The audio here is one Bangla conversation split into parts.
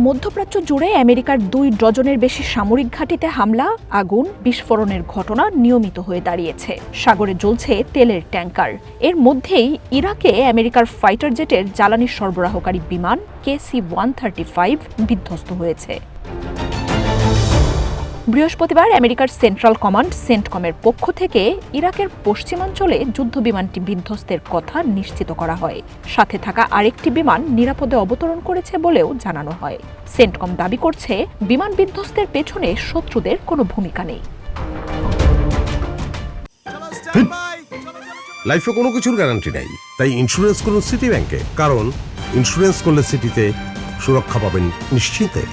মধ্যপ্রাচ্য জুড়ে আমেরিকার 2 ডজনের বেশি সামরিক ঘাঁটিতে হামলা, আগুন, বিস্ফোরণের ঘটনা নিয়মিত হয়ে দাঁড়িয়েছে। সাগরে জ্বলছে তেলের ট্যাঙ্কার। এর মধ্যেই ইরাকে আমেরিকার ফাইটার জেটের জ্বালানি সরবরাহকারী বিমান KC-135 বিধ্বস্ত হয়েছে। বৃহস্পতিবার আমেরিকার সেন্ট্রাল কমান্ড সেন্টকমের পক্ষ থেকে ইরাকের পশ্চিমাঞ্চলে যুদ্ধবিমানটি বিধ্বস্তের কথা নিশ্চিত করা হয়। সাথে থাকা আরেকটি বিমান নিরাপদে অবতরণ করেছে বলেও জানানো হয়। সেন্টকম দাবি করছে, বিমান বিধ্বস্তের পেছনে শত্রুদের কোনো ভূমিকা নেই। লাইফে কোনো কিছুর গ্যারান্টি নাই, তাই ইন্স্যুরেন্স করুন সিটি ব্যাংকে, কারণ ইন্স্যুরেন্স করলে সিটিতে সুরক্ষা পাবেন নিশ্চিন্তে।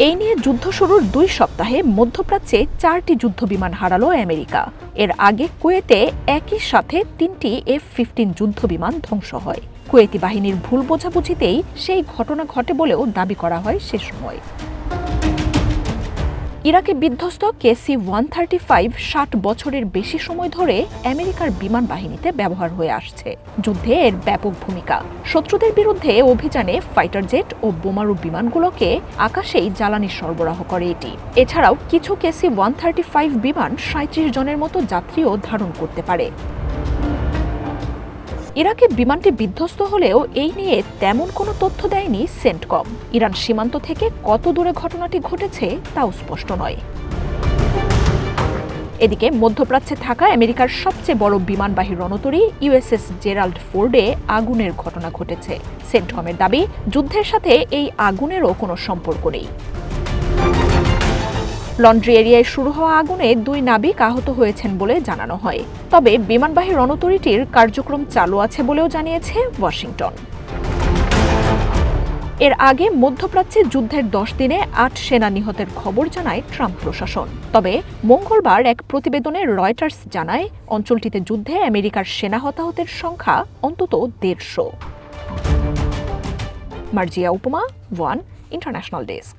এই নিয়ে যুদ্ধ শুরুর 2 সপ্তাহে মধ্যপ্রাচ্যে 4টি যুদ্ধবিমান হারালো আমেরিকা। এর আগে কুয়েতে একই সাথে 3টি F-15 যুদ্ধবিমান ধ্বংস হয়। কুয়েতি বাহিনীর ভুল বোঝাবুঝিতেই সেই ঘটনা ঘটে বলেও দাবি করা হয় সে সময়। ইরাকে বিধ্বস্ত KC-135 60 বছরের বেশি সময় ধরে আমেরিকার বিমান বাহিনীতে ব্যবহার হয়ে আসছে। যুদ্ধে এর ব্যাপক ভূমিকা। শত্রুদের বিরুদ্ধে অভিযানে ফাইটার জেট ও বোমারু বিমানগুলোকে আকাশেই জ্বালানি সরবরাহ করে এটি। এছাড়াও কিছু KC-135 বিমান 37 জনের মতো যাত্রীও ধারণ করতে পারে। ইরাকে বিমানটি বিধ্বস্ত হলেও এই নিয়ে তেমন কোনো তথ্য দেয়নি সেন্টকম। ইরান সীমান্ত থেকে কত দূরে ঘটনাটি ঘটেছে তাও স্পষ্ট নয়। এদিকে মধ্যপ্রাচ্যে থাকা আমেরিকার সবচেয়ে বড় বিমানবাহী রণতরী USS জেরাল্ড ফোর্ডে আগুনের ঘটনা ঘটেছে। সেন্টকমের দাবি, যুদ্ধের সাথে এই আগুনেরও কোনো সম্পর্ক নেই। লন্ড্রি এরিয়ায় শুরু হওয়া আগুনে 2 নাবিক আহত হয়েছেন বলে জানানো হয়। তবে বিমানবাহী রণতরীটির কার্যক্রম চালু আছে বলেও জানিয়েছে ওয়াশিংটন। এর আগে মধ্যপ্রাচ্যে যুদ্ধের 10 দিনে 8 সেনা নিহতের খবর জানায় ট্রাম্প প্রশাসন। তবে মঙ্গলবার এক প্রতিবেদনে রয়টার্স জানায়, অঞ্চলটিতে যুদ্ধে আমেরিকার সেনা হতাহতের সংখ্যা অন্তত 150। মার্জিয়া উপমা, ওয়ান ইন্টারন্যাশনাল ডেস্ক।